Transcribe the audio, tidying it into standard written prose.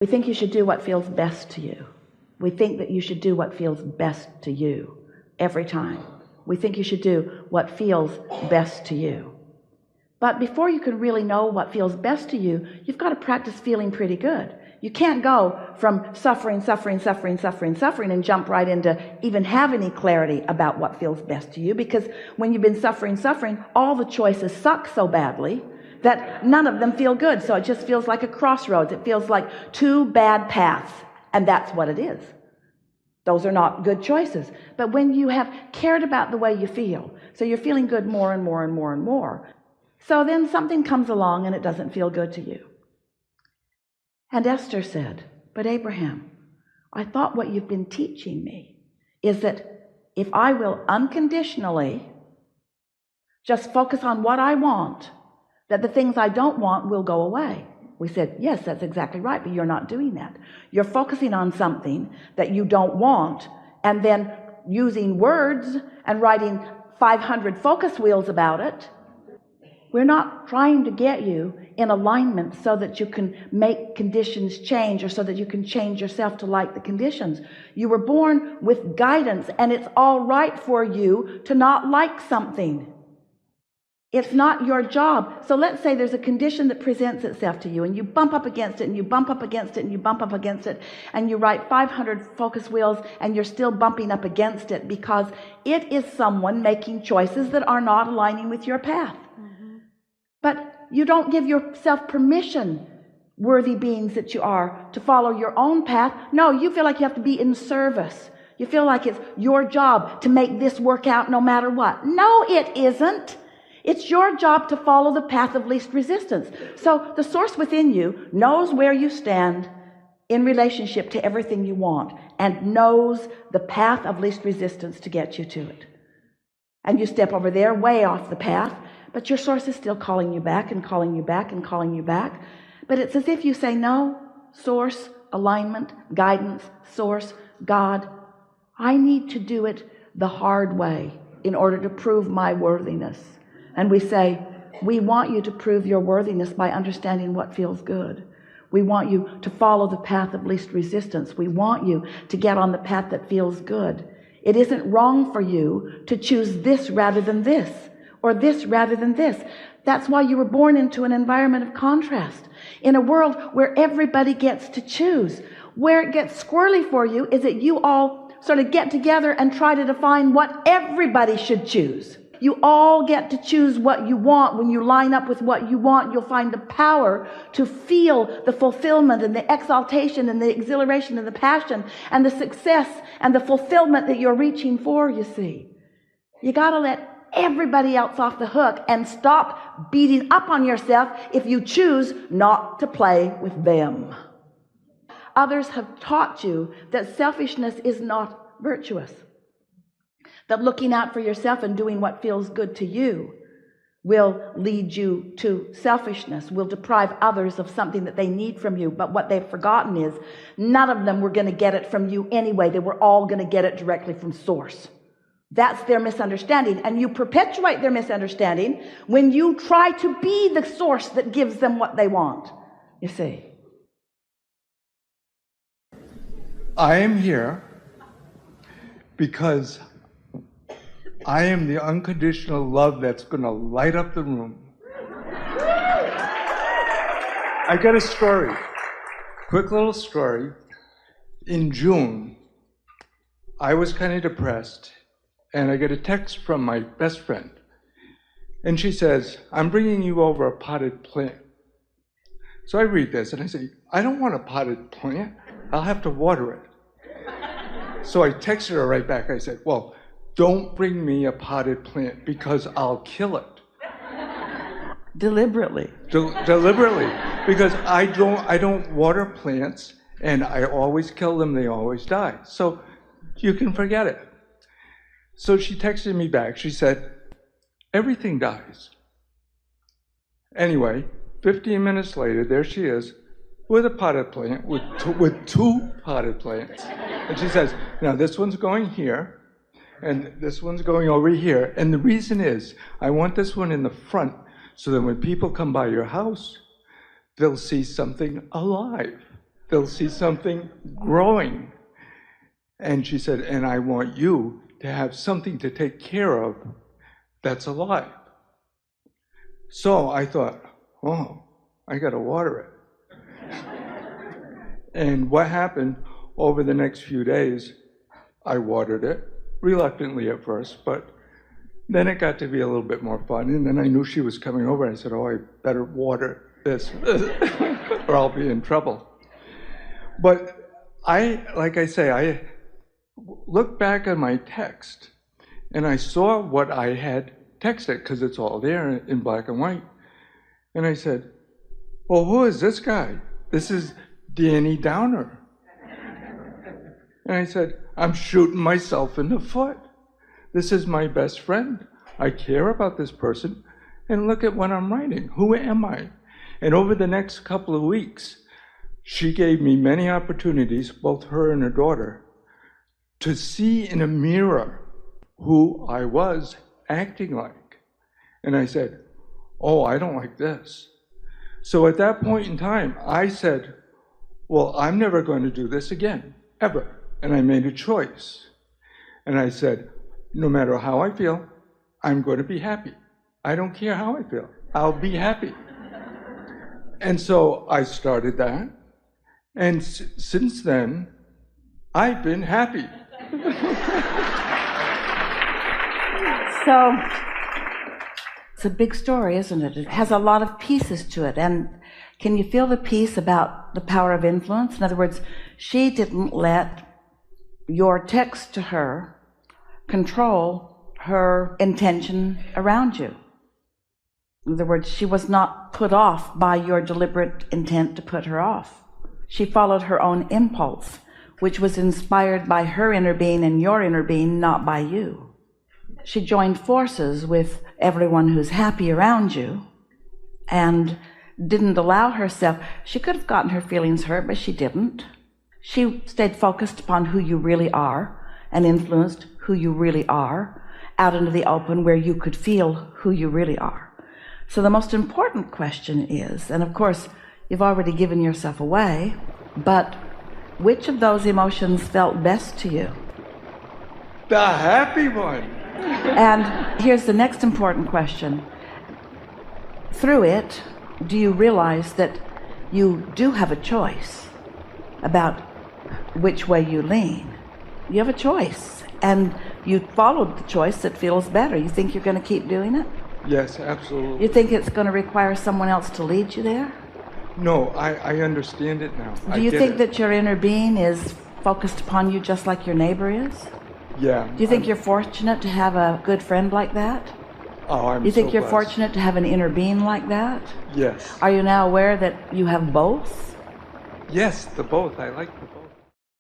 We think you should do what feels best to you. We think that you should do what feels best to you every time. We think you should do what feels best to you. But before you can really know what feels best to you, you've got to practice feeling pretty good. You can't go from suffering and jump right into even have any clarity about what feels best to you, because when you've been suffering, all the choices suck so badly that none of them feel good. So it just feels like a crossroads. It feels like two bad paths, and that's what it is. Those are not good choices. But when you have cared about the way you feel, so you're feeling good more and more and more and more, so then something comes along and it doesn't feel good to you. And Esther said, but Abraham, I thought what you've been teaching me is that if I will unconditionally just focus on what I want, that the things I don't want will go away. We said, yes, that's exactly right, but you're not doing that. You're focusing on something that you don't want and then using words and writing 500 focus wheels about it. We're not trying to get you in alignment so that you can make conditions change or so that you can change yourself to like the conditions. You were born with guidance, and it's all right for you to not like something. It's not your job. So let's say there's a condition that presents itself to you, and you bump up against it, and you bump up against it, and you bump up against it, and you write 500 focus wheels, and you're still bumping up against it because it is someone making choices that are not aligning with your path. But you don't give yourself permission, worthy beings that you are, to follow your own path. No, you feel like you have to be in service. You feel like it's your job to make this work out no matter what. No, it isn't. It's your job to follow the path of least resistance. So the source within you knows where you stand in relationship to everything you want and knows the path of least resistance to get you to it. And you step over there way off the path, but your source is still calling you back and calling you back and calling you back. But it's as if you say, no, source, alignment, guidance, source, God, I need to do it the hard way in order to prove my worthiness. And we say, we want you to prove your worthiness by understanding what feels good. We want you to follow the path of least resistance. We want you to get on the path that feels good. It isn't wrong for you to choose this rather than this, or this rather than this. That's why you were born into an environment of contrast, in a world where everybody gets to choose. Where it gets squirrely for you is that you all sort of get together and try to define what everybody should choose. You all get to choose what you want. When you line up with what you want, you'll find the power to feel the fulfillment and the exaltation and the exhilaration and the passion and the success and the fulfillment that you're reaching for, you see. You got to let everybody else off the hook and stop beating up on yourself if you choose not to play with them. Others have taught you that selfishness is not virtuous, that looking out for yourself and doing what feels good to you will lead you to selfishness, will deprive others of something that they need from you. But what they've forgotten is none of them were going to get it from you anyway. They were all going to get it directly from source. That's their misunderstanding, and you perpetuate their misunderstanding when you try to be the source that gives them what they want, you see. I am here because I am the unconditional love that's going to light up the room. I got a story, quick little story. In June, I was kind of depressed, and I get a text from my best friend. And she says, I'm bringing you over a potted plant. So I read this, and I say, I don't want a potted plant. I'll have to water it. So I texted her right back. I said, well, don't bring me a potted plant because I'll kill it. Deliberately. Deliberately. Because I don't water plants, and I always kill them. They always die. So you can forget it. So she texted me back. She said, everything dies. Anyway, 15 minutes later, there she is with a potted plant, with two potted plants. And she says, now this one's going here, and this one's going over here. And the reason is, I want this one in the front so that when people come by your house, they'll see something alive. they'll see something growing. And she said, and I want you to have something to take care of that's alive. So I thought, oh, I got to water it. And what happened over the next few days, I watered it, reluctantly at first, but then it got to be a little bit more fun. And then I knew she was coming over, and I said, oh, I better water this or I'll be in trouble. But like I say, I looked back on my text and I saw what I had texted, because it's all there in black and white. And I said, well, who is this guy? This is Danny Downer. And I said, I'm shooting myself in the foot. This is my best friend. I care about this person. And look at what I'm writing. Who am I? And over the next couple of weeks, she gave me many opportunities, both her and her daughter, to see in a mirror who I was acting like. And I said, oh, I don't like this. So at that point in time, I said, well, I'm never going to do this again, ever. And I made a choice. And I said, no matter how I feel, I'm going to be happy. I don't care how I feel. I'll be happy. And so I started that. And since then, I've been happy. So it's a big story, isn't it? It has a lot of pieces to it. And can you feel the piece about the power of influence? In other words, she didn't let your text to her control her intention around you. In other words, she was not put off by your deliberate intent to put her off. She followed her own impulse, which was inspired by her inner being and your inner being, not by you. She joined forces with everyone who's happy around you and didn't allow herself. She could have gotten her feelings hurt, but she didn't. She stayed focused upon who you really are and influenced who you really are out into the open where you could feel who you really are. So the most important question is, and of course, you've already given yourself away, but which of those emotions felt best to you? The happy one. And here's the next important question. Through it, do you realize that you do have a choice about which way you lean? You have a choice, and you followed the choice that feels better. You think you're going to keep doing it? Yes, absolutely. You think it's going to require someone else to lead you there? No, I understand it now. Do you think that your inner being is focused upon you just like your neighbor is? Yeah. Do you think you're fortunate to have a good friend like that? Oh, I'm Do you think so you're blessed. fortunate to have an inner being like that? Yes. Are you now aware that you have both? Yes, the both. I like the both.